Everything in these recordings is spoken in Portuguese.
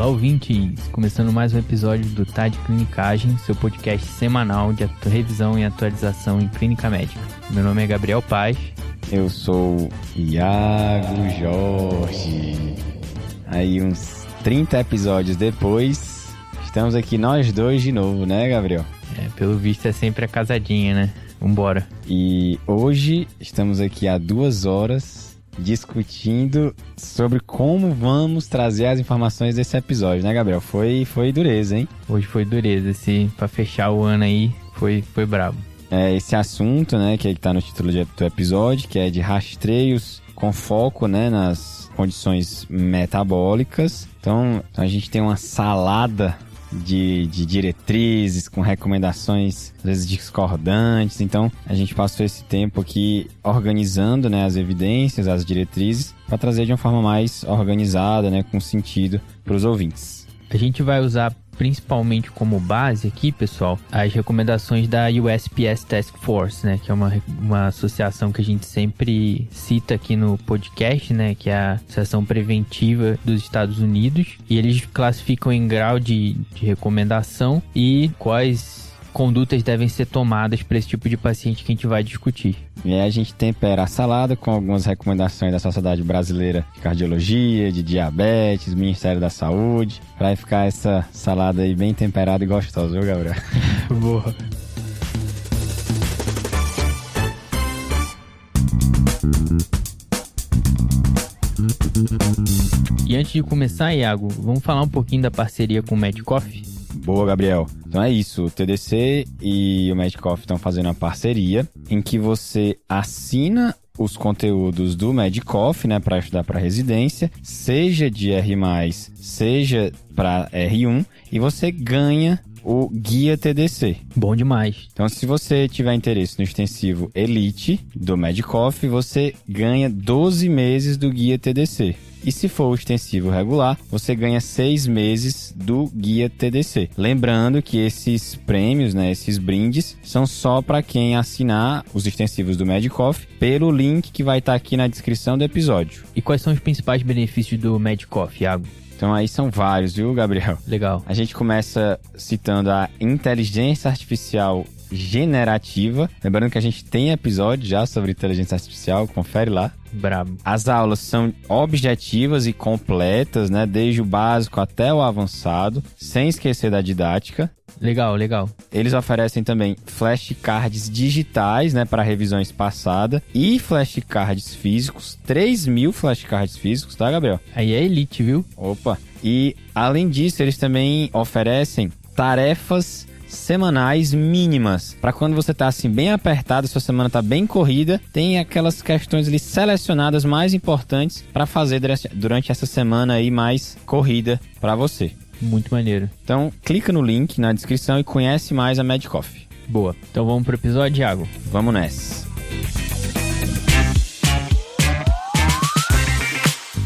ouvintes! Começando mais um episódio do Tá de Clinicagem, seu podcast semanal de revisão e atualização em clínica médica. Meu nome é Gabriel Paz. Eu sou Iago Jorge. Aí uns 30 episódios depois, estamos aqui nós dois de novo, né, Gabriel? Pelo visto é sempre a casadinha, né? Vambora. E hoje estamos aqui há 2 horas discutindo sobre como vamos trazer as informações desse episódio, né, Gabriel? Foi dureza, hein? Hoje foi dureza, pra fechar o ano aí, foi brabo. Esse assunto, né, que tá no título do episódio, que é de rastreios com foco, né, nas condições metabólicas. Então, a gente tem uma salada de diretrizes, com recomendações, às vezes discordantes. Então, a gente passou esse tempo aqui organizando, né, as evidências, as diretrizes, para trazer de uma forma mais organizada, né, com sentido para os ouvintes. A gente vai usar principalmente como base aqui, pessoal, as recomendações da USPS Task Force, né, que é uma associação que a gente sempre cita aqui no podcast, né, que é a Associação Preventiva dos Estados Unidos, e eles classificam em grau de recomendação e quais condutas devem ser tomadas para esse tipo de paciente que a gente vai discutir. E aí a gente tempera a salada com algumas recomendações da Sociedade Brasileira de Cardiologia, de Diabetes, Ministério da Saúde, para ficar essa salada aí bem temperada e gostosa, viu, Gabriel? Boa. E antes de começar, Iago, vamos falar um pouquinho da parceria com o Medcoff? Boa, Gabriel. Então é isso, o TDC e o Medcoff estão fazendo uma parceria em que você assina os conteúdos do Medcoff, né, para estudar para residência, seja de R+, seja para R1, e você ganha o guia TDC. Bom demais. Então, se você tiver interesse no extensivo Elite do Medcoff, você ganha 12 meses do guia TDC. E se for o extensivo regular, você ganha 6 meses do guia TDC. Lembrando que esses prêmios, né, esses brindes, são só para quem assinar os extensivos do Medcoff pelo link que vai estar aqui na descrição do episódio. E quais são os principais benefícios do Medcoff, Iago? Então aí são vários, viu, Gabriel? Legal. A gente começa citando a inteligência artificial generativa. Lembrando que a gente tem episódio já sobre inteligência artificial, confere lá. Brabo. As aulas são objetivas e completas, né? Desde o básico até o avançado, sem esquecer da didática. Legal. Eles oferecem também flashcards digitais, né, para revisões passadas, e flashcards físicos, 3.000 flashcards físicos, tá, Gabriel? Aí é elite, viu? Opa! E, além disso, eles também oferecem tarefas semanais mínimas, para quando você tá assim bem apertado, sua semana tá bem corrida, tem aquelas questões ali selecionadas mais importantes para fazer durante essa semana aí mais corrida para você. Muito maneiro. Então, clica no link na descrição e conhece mais a Medcoff. Boa. Então vamos pro episódio, Iago? Vamos nessa.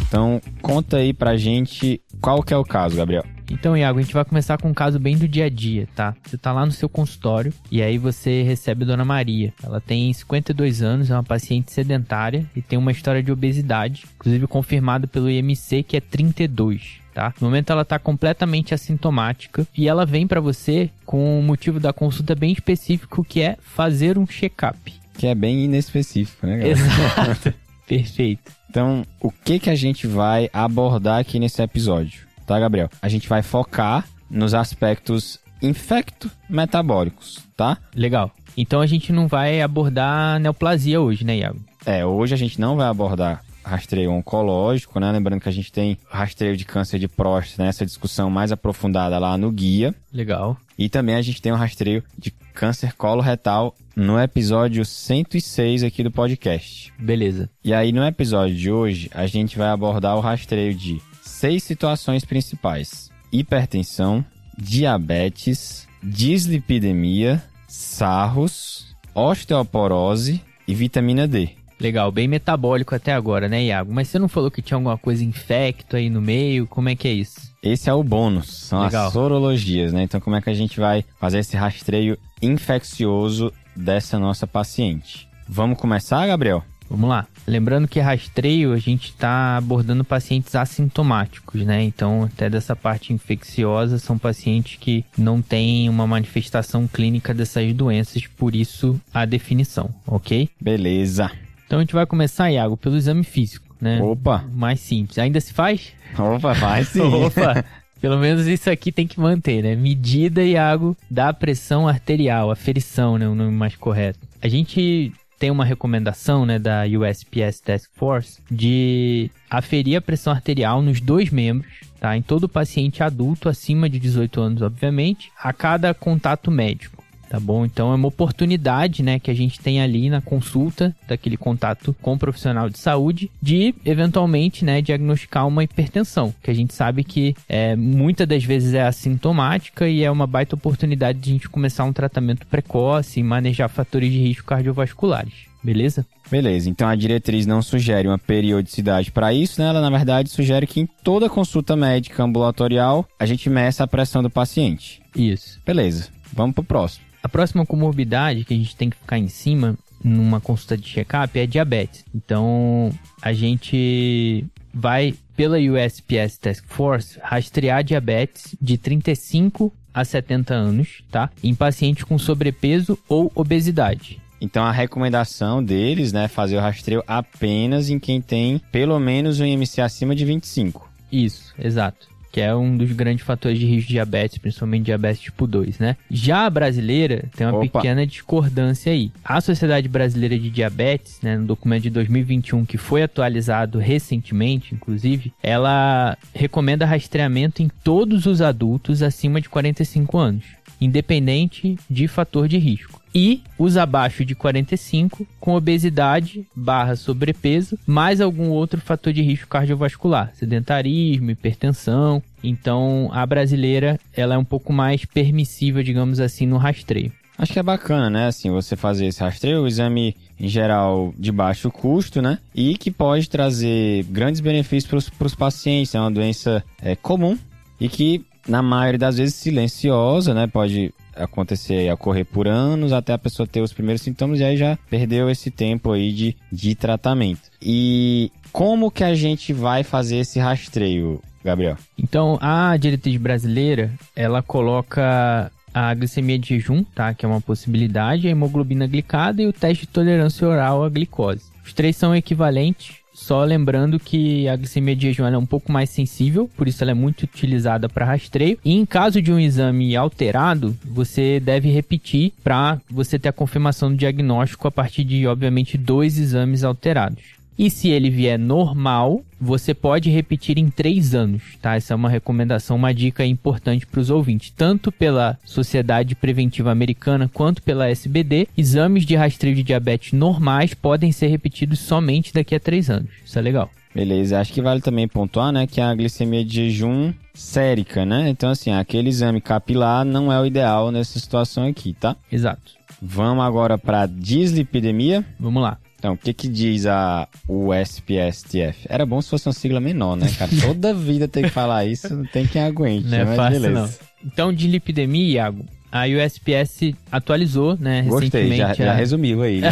Então, conta aí pra gente qual que é o caso, Gabriel. Então, Iago, a gente vai começar com um caso bem do dia a dia, tá? Você tá lá no seu consultório e aí você recebe a Dona Maria. Ela tem 52 anos, é uma paciente sedentária e tem uma história de obesidade, inclusive confirmada pelo IMC, que é 32. Tá? No momento ela está completamente assintomática e ela vem para você com o motivo da consulta bem específico, que é fazer um check-up. Que é bem inespecífico, né, galera? Exato. Perfeito. Então, o que a gente vai abordar aqui nesse episódio, tá, Gabriel? A gente vai focar nos aspectos infecto-metabólicos, tá? Legal. Então a gente não vai abordar neoplasia hoje, né, Iago? Hoje a gente não vai abordar rastreio oncológico, né? Lembrando que a gente tem rastreio de câncer de próstata, né? Essa discussão mais aprofundada lá no guia. Legal. E também a gente tem um rastreio de câncer coloretal no episódio 106 aqui do podcast. Beleza. E aí no episódio de hoje a gente vai abordar o rastreio de 6 situações principais: hipertensão, diabetes, dislipidemia, sarros, osteoporose e vitamina D. Legal, bem metabólico até agora, né, Iago? Mas você não falou que tinha alguma coisa infecto aí no meio? Como é que é isso? Esse é o bônus, são Legal. As sorologias, né? Então, como é que a gente vai fazer esse rastreio infeccioso dessa nossa paciente? Vamos começar, Gabriel? Vamos lá. Lembrando que rastreio a gente está abordando pacientes assintomáticos, né? Então, até dessa parte infecciosa, são pacientes que não têm uma manifestação clínica dessas doenças, por isso a definição, ok? Beleza. Então, a gente vai começar, Iago, pelo exame físico, né? Opa! Mais simples. Ainda se faz? Opa, faz sim. Opa! Pelo menos isso aqui tem que manter, né? Medida, Iago, da pressão arterial, aferição, né? O nome mais correto. A gente tem uma recomendação, né, da USPS Task Force de aferir a pressão arterial nos 2 membros, tá? Em todo paciente adulto acima de 18 anos, obviamente, a cada contato médico. Tá bom? Então é uma oportunidade, né, que a gente tem ali na consulta daquele contato com o profissional de saúde de, eventualmente, né, diagnosticar uma hipertensão, que a gente sabe que muitas das vezes é assintomática e é uma baita oportunidade de a gente começar um tratamento precoce e manejar fatores de risco cardiovasculares. Beleza? Beleza, então a diretriz não sugere uma periodicidade para isso, né? Ela, na verdade, sugere que em toda consulta médica ambulatorial a gente meça a pressão do paciente. Isso. Beleza, vamos pro próximo. A próxima comorbidade que a gente tem que ficar em cima numa consulta de check-up é diabetes. Então, a gente vai, pela USPS Task Force, rastrear diabetes de 35 a 70 anos, tá? Em pacientes com sobrepeso ou obesidade. Então, a recomendação deles, né, é fazer o rastreio apenas em quem tem pelo menos um IMC acima de 25. Isso, exato. Que é um dos grandes fatores de risco de diabetes, principalmente diabetes tipo 2, né? Já a brasileira tem uma pequena discordância aí. A Sociedade Brasileira de Diabetes, né, no documento de 2021, que foi atualizado recentemente, inclusive, ela recomenda rastreamento em todos os adultos acima de 45 anos, independente de fator de risco. E os abaixo de 45 com obesidade / sobrepeso, mais algum outro fator de risco cardiovascular, sedentarismo, hipertensão. Então, a brasileira ela é um pouco mais permissiva, digamos assim, no rastreio. Acho que é bacana, né? Assim, você fazer esse rastreio, o exame, em geral, de baixo custo, né? E que pode trazer grandes benefícios para os pacientes. É uma doença comum e que, na maioria das vezes, silenciosa, né? Pode acontecer, ocorrer por anos até a pessoa ter os primeiros sintomas e aí já perdeu esse tempo aí de tratamento. E como que a gente vai fazer esse rastreio, Gabriel? Então, a diretriz brasileira, ela coloca a glicemia de jejum, tá? Que é uma possibilidade, a hemoglobina glicada e o teste de tolerância oral à glicose. Os 3 são equivalentes. Só lembrando que a glicemia de jejum é um pouco mais sensível, por isso ela é muito utilizada para rastreio. E em caso de um exame alterado, você deve repetir para você ter a confirmação do diagnóstico a partir de, obviamente, 2 exames alterados. E se ele vier normal, você pode repetir em 3 anos, tá? Essa é uma recomendação, uma dica importante para os ouvintes. Tanto pela Sociedade Preventiva Americana quanto pela SBD, exames de rastreio de diabetes normais podem ser repetidos somente daqui a 3 anos. Isso é legal. Beleza, acho que vale também pontuar, né, que a glicemia de jejum sérica, né? Então, assim, aquele exame capilar não é o ideal nessa situação aqui, tá? Exato. Vamos agora para dislipidemia. Vamos lá. Então, o que diz a USPSTF? Era bom se fosse uma sigla menor, né, cara? Toda vida tem que falar isso, não tem quem aguente. Não é mas fácil, beleza. não. Então, dislipidemia, Iago, a USPS atualizou, né, recentemente. Gostei, já resumiu aí, né?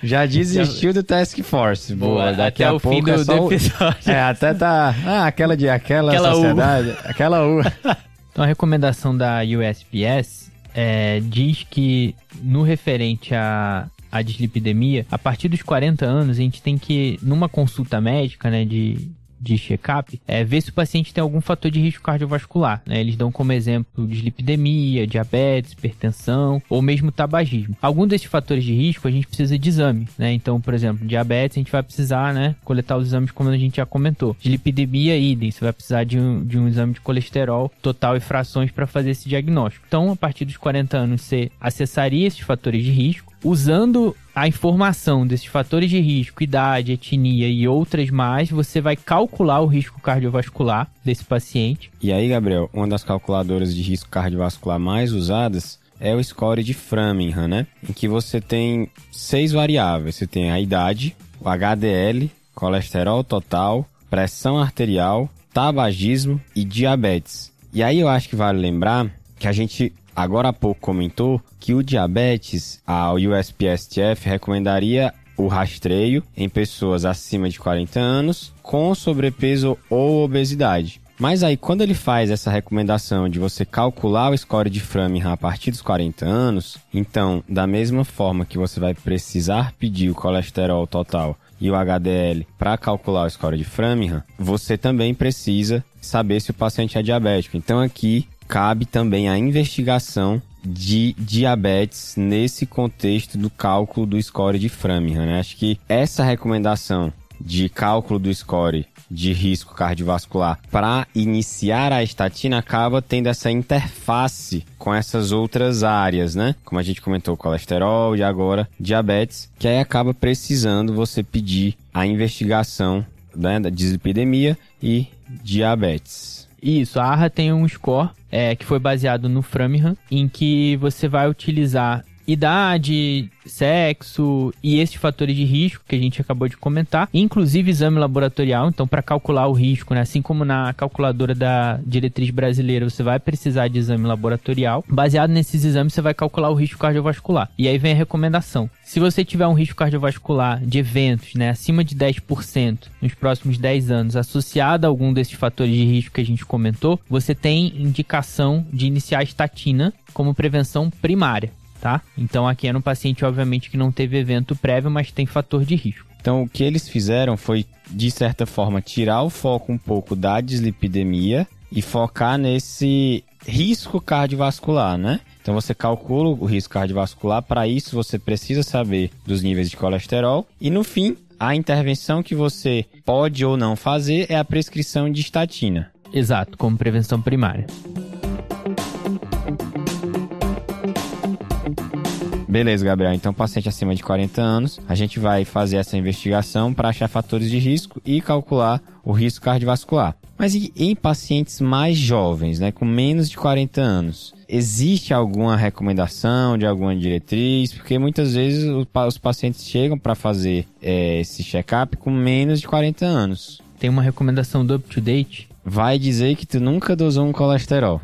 Já desistiu do Task Force. Boa, daqui a pouco fim do episódio. Até tá... aquela sociedade, aquela U. Então, a recomendação da USPS diz que, no referente a dislipidemia, a partir dos 40 anos, a gente tem que, numa consulta médica, né, de check-up, ver se o paciente tem algum fator de risco cardiovascular, né? Eles dão como exemplo dislipidemia, diabetes, hipertensão ou mesmo tabagismo. Algum desses fatores de risco a gente precisa de exame, né? Então, por exemplo, diabetes a gente vai precisar, né, coletar os exames como a gente já comentou. Dislipidemia, idem, você vai precisar de um exame de colesterol total e frações para fazer esse diagnóstico. Então, a partir dos 40 anos, você acessaria esses fatores de risco, usando a informação desses fatores de risco, idade, etnia e outras mais, você vai calcular o risco cardiovascular desse paciente. E aí, Gabriel, uma das calculadoras de risco cardiovascular mais usadas é o score de Framingham, né? Em que você tem 6 variáveis. Você tem a idade, o HDL, colesterol total, pressão arterial, tabagismo e diabetes. E aí eu acho que vale lembrar que a gente agora há pouco comentou que o diabetes, a USPSTF recomendaria o rastreio em pessoas acima de 40 anos com sobrepeso ou obesidade. Mas aí, quando ele faz essa recomendação de você calcular o score de Framingham a partir dos 40 anos, então, da mesma forma que você vai precisar pedir o colesterol total e o HDL para calcular o score de Framingham, você também precisa saber se o paciente é diabético. Então, aqui cabe também a investigação de diabetes nesse contexto do cálculo do score de Framingham, né? Acho que essa recomendação de cálculo do score de risco cardiovascular para iniciar a estatina acaba tendo essa interface com essas outras áreas, né? Como a gente comentou, colesterol e agora diabetes, que aí acaba precisando você pedir a investigação, né, da dislipidemia e diabetes. Isso, a AHA tem um score que foi baseado no Framingham, em que você vai utilizar idade, sexo e esses fatores de risco que a gente acabou de comentar, inclusive exame laboratorial. Então, para calcular o risco, né, assim como na calculadora da diretriz brasileira, você vai precisar de exame laboratorial. Baseado nesses exames, você vai calcular o risco cardiovascular. E aí vem a recomendação. Se você tiver um risco cardiovascular de eventos, né, acima de 10% nos próximos 10 anos, associado a algum desses fatores de risco que a gente comentou, você tem indicação de iniciar a estatina como prevenção primária. Tá? Então aqui era um paciente, obviamente, que não teve evento prévio, mas tem fator de risco. Então o que eles fizeram foi, de certa forma, tirar o foco um pouco da dislipidemia e focar nesse risco cardiovascular, né? Então você calcula o risco cardiovascular, para isso você precisa saber dos níveis de colesterol e no fim, a intervenção que você pode ou não fazer é a prescrição de estatina. Exato, como prevenção primária. Beleza, Gabriel. Então, paciente acima de 40 anos, a gente vai fazer essa investigação para achar fatores de risco e calcular o risco cardiovascular. Mas e em pacientes mais jovens, né, com menos de 40 anos? Existe alguma recomendação de alguma diretriz? Porque muitas vezes os pacientes chegam para fazer esse check-up com menos de 40 anos. Tem uma recomendação do UpToDate? Vai dizer que tu nunca dosou um colesterol.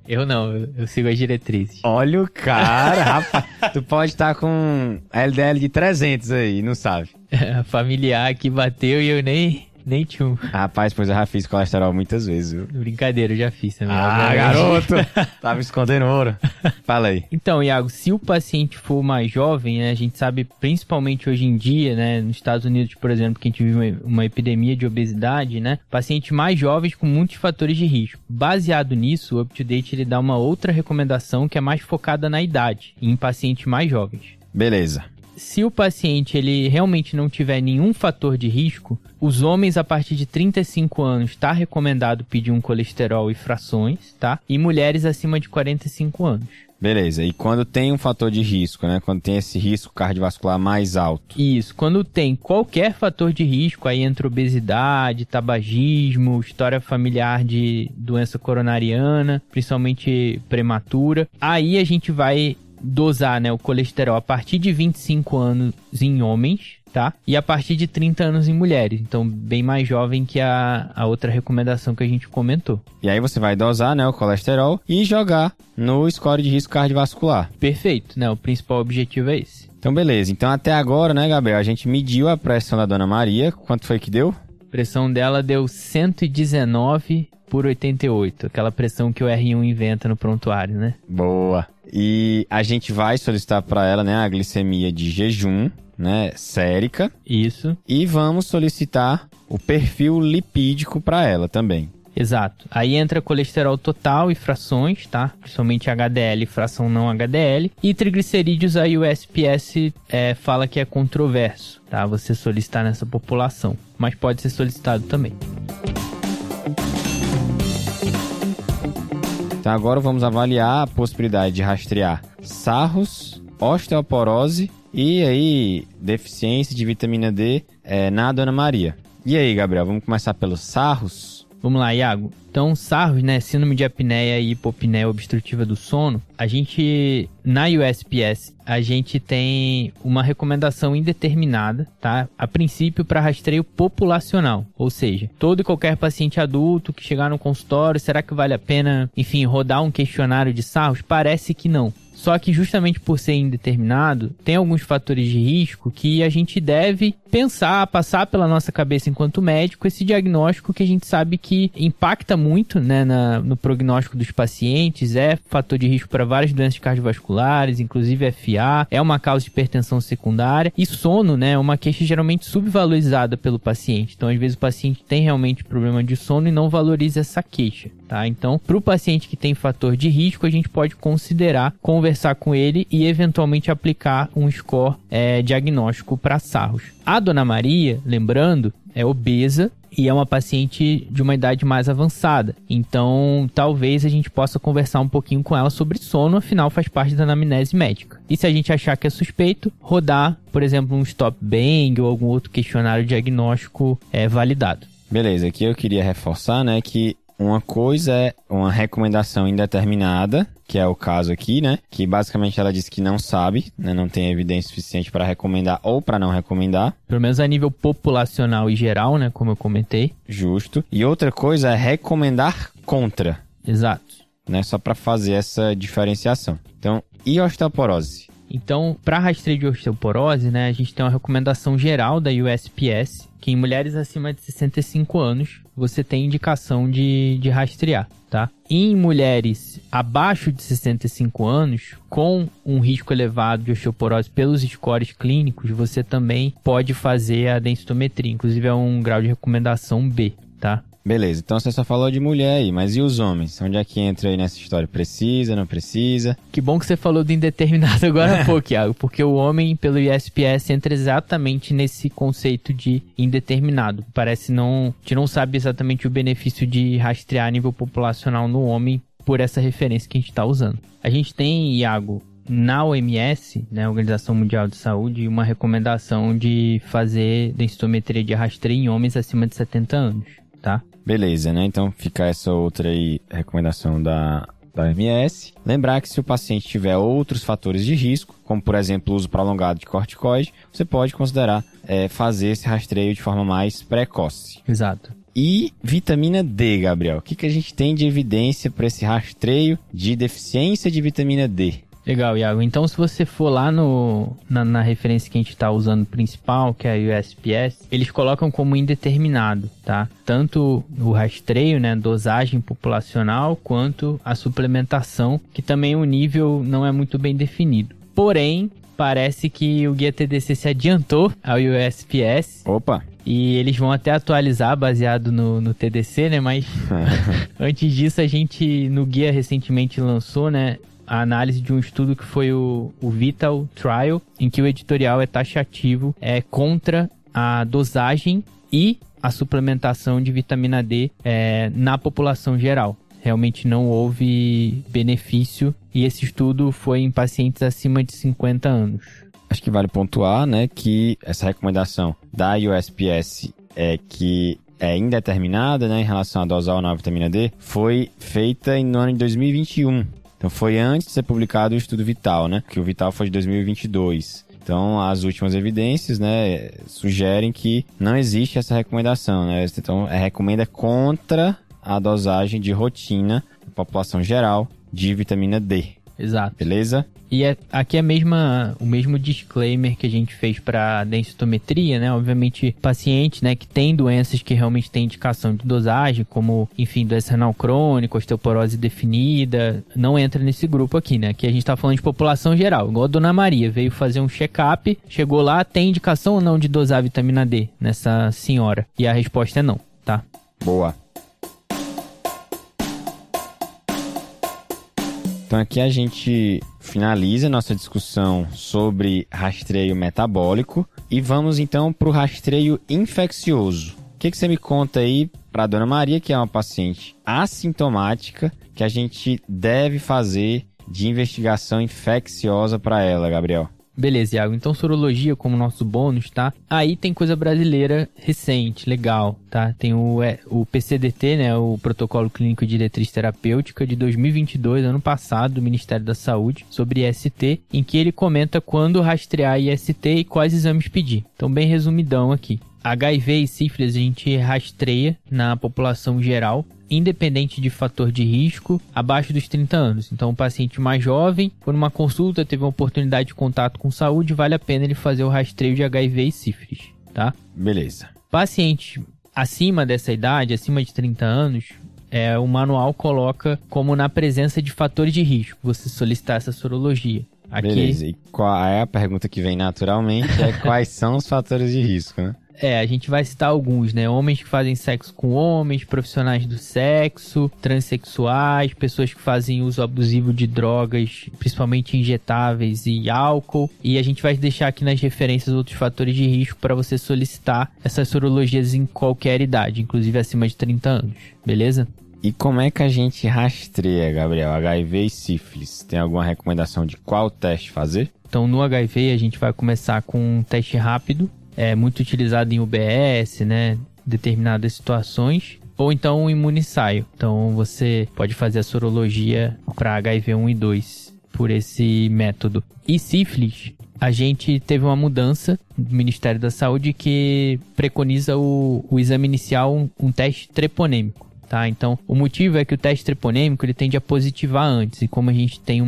Eu não, eu sigo as diretrizes. Olha o cara, rapaz. Tu pode estar com LDL de 300 aí, não sabe. A familiar que bateu e eu nem tinha um. Rapaz, pois eu já fiz colesterol muitas vezes, viu? Brincadeira, eu já fiz também. Garoto! Tava escondendo ouro. Fala aí. Então, Iago, se o paciente for mais jovem, né, a gente sabe, principalmente hoje em dia, né, nos Estados Unidos, por exemplo, que a gente vive uma epidemia de obesidade, né, pacientes mais jovens com muitos fatores de risco. Baseado nisso, o UpToDate ele dá uma outra recomendação que é mais focada na idade, em pacientes mais jovens. Beleza. Se o paciente ele realmente não tiver nenhum fator de risco, os homens a partir de 35 anos está recomendado pedir um colesterol e frações, tá? E mulheres acima de 45 anos. Beleza, e quando tem um fator de risco, né? Quando tem esse risco cardiovascular mais alto? Isso, quando tem qualquer fator de risco, aí entra obesidade, tabagismo, história familiar de doença coronariana, principalmente prematura, aí a gente vai dosar, né, o colesterol a partir de 25 anos em homens, tá? E a partir de 30 anos em mulheres. Então, bem mais jovem que a outra recomendação que a gente comentou. E aí você vai dosar, né, o colesterol e jogar no score de risco cardiovascular. Perfeito, né? O principal objetivo é esse. Então, beleza. Então, até agora, né, Gabriel, a gente mediu a pressão da Dona Maria. Quanto foi que deu? A pressão dela deu 119/88. Aquela pressão que o R1 inventa no prontuário, né? Boa. E a gente vai solicitar para ela, né, a glicemia de jejum, né, sérica. Isso. E vamos solicitar o perfil lipídico para ela também. Exato. Aí entra colesterol total e frações, tá? Principalmente HDL e fração não HDL. E triglicerídeos, aí o USPS fala que é controverso, tá? Você solicitar nessa população. Mas pode ser solicitado também. Então agora vamos avaliar a possibilidade de rastrear sarros, osteoporose e aí deficiência de vitamina D na Dona Maria. E aí, Gabriel, vamos começar pelos sarros? Vamos lá, Iago. Então, sarros, né, síndrome de apneia e hipopneia obstrutiva do sono, a gente, na USPS, a gente tem uma recomendação indeterminada, tá? A princípio, para rastreio populacional, ou seja, todo e qualquer paciente adulto que chegar no consultório, será que vale a pena, enfim, rodar um questionário de sarros? Parece que não. Só que justamente por ser indeterminado, tem alguns fatores de risco que a gente deve pensar, passar pela nossa cabeça enquanto médico, esse diagnóstico que a gente sabe que impacta muito, né, no prognóstico dos pacientes, é fator de risco para várias doenças cardiovasculares, inclusive FA, é uma causa de hipertensão secundária, e sono, né, é uma queixa geralmente subvalorizada pelo paciente. Então, às vezes o paciente tem realmente problema de sono e não valoriza essa queixa, tá? Então, para o paciente que tem fator de risco, a gente pode considerar conversar com ele e eventualmente aplicar um score diagnóstico para sarros. A Dona Maria, lembrando, é obesa e é uma paciente de uma idade mais avançada. Então, talvez a gente possa conversar um pouquinho com ela sobre sono, afinal faz parte da anamnese médica. E se a gente achar que é suspeito, rodar, por exemplo, um stop bang ou algum outro questionário diagnóstico validado. Beleza, aqui eu queria reforçar, né, que uma coisa é uma recomendação indeterminada, que é o caso aqui, né? Que basicamente ela diz que não sabe, né? Não tem evidência suficiente para recomendar ou para não recomendar. Pelo menos a nível populacional e geral, né? Como eu comentei. Justo. E outra coisa é recomendar contra. Exato. Né? Só para fazer essa diferenciação. Então, e osteoporose? Então, para rastreio de osteoporose, né? A gente tem uma recomendação geral da USPS, que em mulheres acima de 65 anos, você tem indicação de rastrear, tá? Em mulheres abaixo de 65 anos, com um risco elevado de osteoporose pelos scores clínicos, você também pode fazer a densitometria. Inclusive, é um grau de recomendação B, tá? Beleza, então você só falou de mulher aí, mas e os homens? Onde é que entra aí nessa história? Precisa, não precisa? Que bom que você falou do indeterminado agora há pouco, Iago, porque o homem, pelo ISPS, entra exatamente nesse conceito de indeterminado. Parece a gente não sabe exatamente o benefício de rastrear a nível populacional no homem por essa referência que a gente está usando. A gente tem, Iago, na OMS, né, Organização Mundial de Saúde, uma recomendação de fazer densitometria de rastreio em homens acima de 70 anos, tá? Beleza, né? Então fica essa outra aí recomendação da OMS. Lembrar que se o paciente tiver outros fatores de risco, como por exemplo o uso prolongado de corticoide, você pode considerar fazer esse rastreio de forma mais precoce. Exato. E vitamina D, Gabriel. O que a gente tem de evidência para esse rastreio de deficiência de vitamina D? Legal, Iago. Então, se você for lá na referência que a gente está usando principal, que é a USPS, eles colocam como indeterminado, tá? Tanto o rastreio, né, dosagem populacional, quanto a suplementação, que também o nível não é muito bem definido. Porém, parece que o guia TDC se adiantou ao USPS. Opa! E eles vão até atualizar baseado no TDC, né? Mas antes disso, a gente, no guia recentemente lançou, né, a análise de um estudo que foi o Vital Trial, em que o editorial é taxativo contra a dosagem e a suplementação de vitamina D na população geral. Realmente não houve benefício e esse estudo foi em pacientes acima de 50 anos. Acho que vale pontuar, né, que essa recomendação da USPS que é indeterminada, né, em relação a dosar ou não a vitamina D, foi feita no ano de 2021. Então foi antes de ser publicado o estudo Vital, né? Que o Vital foi de 2022. Então as últimas evidências, né, sugerem que não existe essa recomendação, né? Então recomenda contra a dosagem de rotina da população geral de vitamina D. Exato. Beleza? E aqui é o mesmo disclaimer que a gente fez para densitometria, né? Obviamente, pacientes, né, que têm doenças que realmente têm indicação de dosagem, como, enfim, doença renal crônica, osteoporose definida, não entra nesse grupo aqui, né? Aqui a gente está falando de população geral, igual a Dona Maria, veio fazer um check-up, chegou lá, tem indicação ou não de dosar vitamina D nessa senhora? E a resposta é não, tá? Boa. Então aqui a gente finaliza nossa discussão sobre rastreio metabólico e vamos então para o rastreio infeccioso. O que você me conta aí para a Dona Maria, que é uma paciente assintomática, que a gente deve fazer de investigação infecciosa para ela, Gabriel? Beleza, Iago. Então, sorologia como nosso bônus, tá? Aí tem coisa brasileira recente, legal, tá? Tem o PCDT, né? O Protocolo Clínico de Diretriz Terapêutica de 2022, ano passado, do Ministério da Saúde, sobre IST, em que ele comenta quando rastrear IST e quais exames pedir. Então, bem resumidão aqui. HIV e sífilis a gente rastreia na população geral independente de fator de risco, abaixo dos 30 anos. Então, o paciente mais jovem, por uma consulta, teve uma oportunidade de contato com saúde, vale a pena ele fazer o rastreio de HIV e sífilis, tá? Beleza. Paciente acima dessa idade, acima de 30 anos, o manual coloca como na presença de fatores de risco você solicitar essa sorologia. Aqui, beleza, e qual é a pergunta que vem naturalmente? Quais são os fatores de risco, né? A gente vai citar alguns, né? Homens que fazem sexo com homens, profissionais do sexo, transexuais, pessoas que fazem uso abusivo de drogas, principalmente injetáveis e álcool. E a gente vai deixar aqui nas referências outros fatores de risco para você solicitar essas sorologias em qualquer idade, inclusive acima de 30 anos, beleza? E como é que a gente rastreia, Gabriel, HIV e sífilis? Tem alguma recomendação de qual teste fazer? Então, no HIV, a gente vai começar com um teste rápido, muito utilizado em UBS, né, determinadas situações, ou então um imunissaio. Então, você pode fazer a sorologia para HIV 1 e 2 por esse método. E sífilis, a gente teve uma mudança do Ministério da Saúde que preconiza o exame inicial, um teste treponêmico. Tá? Então, o motivo é que o teste treponêmico ele tende a positivar antes. E como a gente tem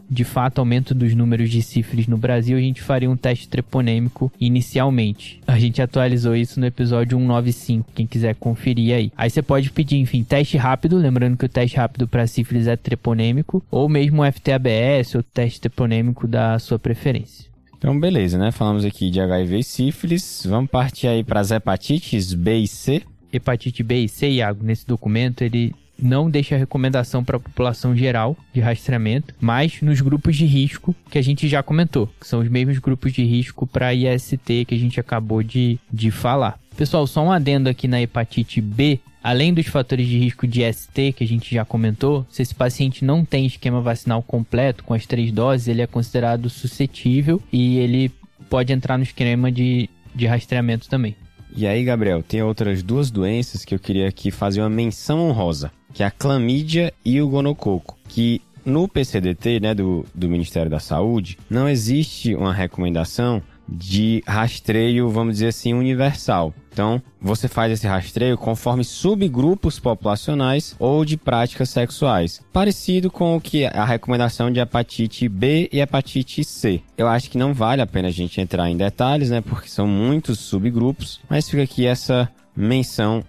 de fato, aumento dos números de sífilis no Brasil, a gente faria um teste treponêmico inicialmente. A gente atualizou isso no episódio 195, quem quiser conferir aí. Aí você pode pedir, enfim, teste rápido, lembrando que o teste rápido para sífilis é treponêmico, ou mesmo o FT-ABS, ou teste treponêmico da sua preferência. Então, beleza, né? Falamos aqui de HIV e sífilis. Vamos partir aí para as hepatites B e C. Hepatite B e C, Iago, nesse documento, ele não deixa recomendação para a população geral de rastreamento, mas nos grupos de risco que a gente já comentou, que são os mesmos grupos de risco para IST que a gente acabou de falar. Pessoal, só um adendo aqui na hepatite B, além dos fatores de risco de IST que a gente já comentou, se esse paciente não tem esquema vacinal completo com as 3 doses, ele é considerado suscetível e ele pode entrar no esquema de rastreamento também. E aí, Gabriel, tem outras 2 doenças que eu queria aqui fazer uma menção honrosa, que é a clamídia e o gonococo, que no PCDT, né, do Ministério da Saúde, não existe uma recomendação de rastreio, vamos dizer assim, universal. Então, você faz esse rastreio conforme subgrupos populacionais ou de práticas sexuais. Parecido com o que a recomendação de hepatite B e hepatite C. Eu acho que não vale a pena a gente entrar em detalhes, né? Porque são muitos subgrupos. Mas fica aqui essa menção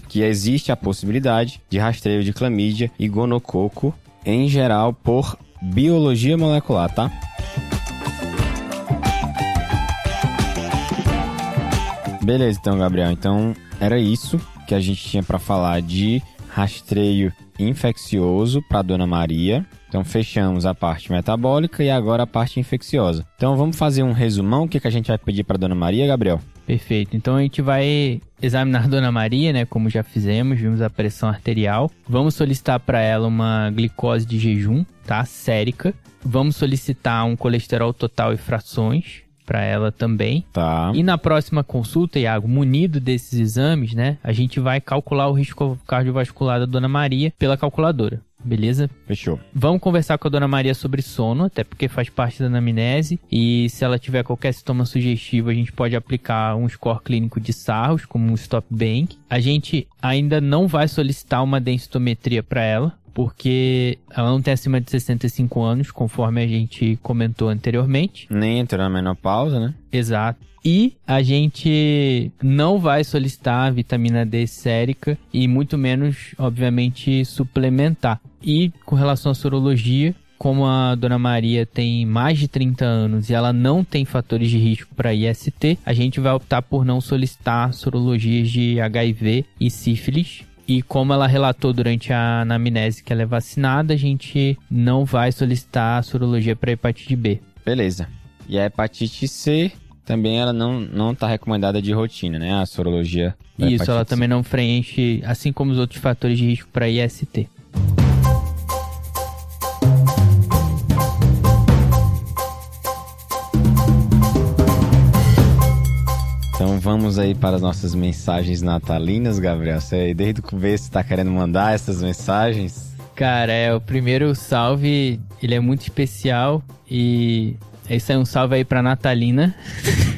que existe a possibilidade de rastreio de clamídia e gonococo, em geral, por biologia molecular, tá? Beleza, então, Gabriel. Então, era isso que a gente tinha para falar de rastreio infeccioso para Dona Maria. Então, fechamos a parte metabólica e agora a parte infecciosa. Então, vamos fazer um resumão. O que a gente vai pedir para Dona Maria, Gabriel? Perfeito. Então, a gente vai examinar a Dona Maria, né? Como já fizemos, vimos a pressão arterial. Vamos solicitar para ela uma glicose de jejum, tá? Sérica. Vamos solicitar um colesterol total e frações para ela também. Tá. E na próxima consulta, Iago, munido desses exames, né, a gente vai calcular o risco cardiovascular da Dona Maria pela calculadora, beleza? Fechou. Vamos conversar com a Dona Maria sobre sono, até porque faz parte da anamnese, e se ela tiver qualquer sintoma sugestivo, a gente pode aplicar um score clínico de SARROS, como um Stop Bank. A gente ainda não vai solicitar uma densitometria para ela, porque ela não tem acima de 65 anos, conforme a gente comentou anteriormente. Nem entrou na menopausa, né? Exato. E a gente não vai solicitar a vitamina D sérica e muito menos, obviamente, suplementar. E com relação à sorologia, como a Dona Maria tem mais de 30 anos e ela não tem fatores de risco para IST, a gente vai optar por não solicitar sorologias de HIV e sífilis. E como ela relatou durante a anamnese que ela é vacinada, a gente não vai solicitar a sorologia para hepatite B. Beleza. E a hepatite C, também ela não está recomendada de rotina, né? A sorologia da Isso, ela C. também não preenche, assim como os outros fatores de risco para IST. Então vamos aí para as nossas mensagens natalinas, Gabriel. Você desde o começo está querendo mandar essas mensagens? Cara, o primeiro salve, ele é muito especial e esse é um salve aí pra Natalina.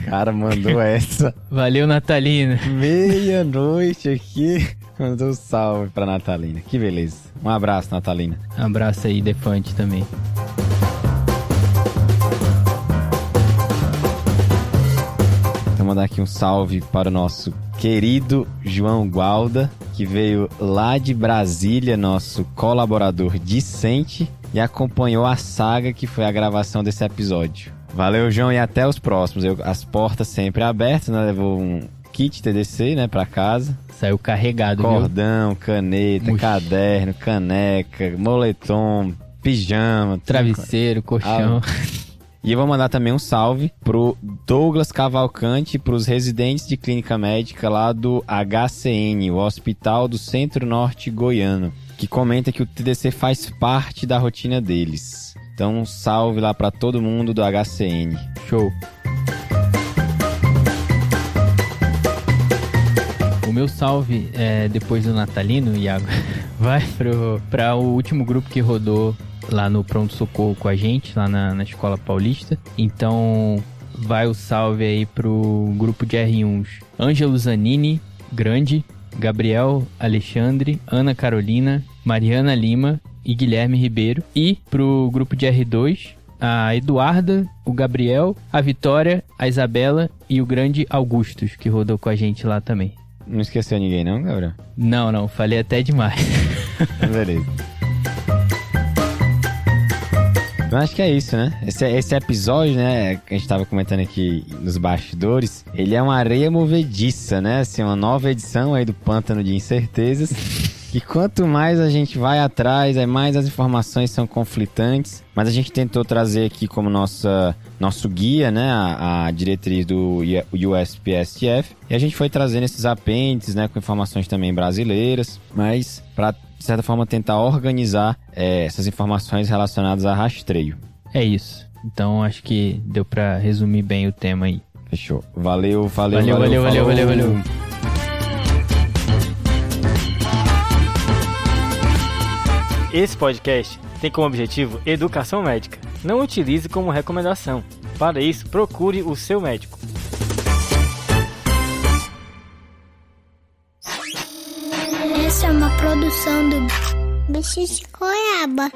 Cara, mandou essa. Valeu, Natalina. Meia-noite aqui. Mandou um salve pra Natalina. Que beleza. Um abraço, Natalina. Abraço aí, Defante, também. Vou mandar aqui um salve para o nosso querido João Gualda, que veio lá de Brasília, nosso colaborador discente, e acompanhou a saga que foi a gravação desse episódio. Valeu, João, e até os próximos. As portas sempre abertas, né? Levou um kit TDC, né, pra casa. Saiu carregado, Cordão, viu? caneta, caderno, caneca, moletom, pijama. Travesseiro, colchão. E eu vou mandar também um salve pro Douglas Cavalcante e pros residentes de clínica médica lá do HCN, o Hospital do Centro-Norte Goiano, que comenta que o TDC faz parte da rotina deles. Então, um salve lá pra todo mundo do HCN. Show! O meu salve, depois do natalino, Iago, vai para o último grupo que rodou lá no Pronto Socorro com a gente, lá na Escola Paulista. Então, vai o salve aí pro grupo de R1s. Ângelo Zanini, Grande, Gabriel Alexandre, Ana Carolina, Mariana Lima e Guilherme Ribeiro. E pro grupo de R2, a Eduarda, o Gabriel, a Vitória, a Isabela e o grande Augustus, que rodou com a gente lá também. Não esqueceu ninguém não, Gabriel? Não, falei até demais. Beleza. Eu acho que é isso, né? Esse episódio, né, que a gente tava comentando aqui nos bastidores, ele é uma areia movediça, né? Assim, uma nova edição aí do Pântano de Incertezas. E quanto mais a gente vai atrás, mais as informações são conflitantes. Mas a gente tentou trazer aqui como nosso guia, né, a diretriz do USPSTF. E a gente foi trazendo esses apêndices, né, com informações também brasileiras, mas para, de certa forma, tentar organizar essas informações relacionadas a rastreio. É isso. Então, acho que deu para resumir bem o tema aí. Fechou. Valeu. Valeu. Esse podcast tem como objetivo educação médica. Não utilize como recomendação. Para isso, procure o seu médico. Essa é uma produção do Bicho de Goiaba.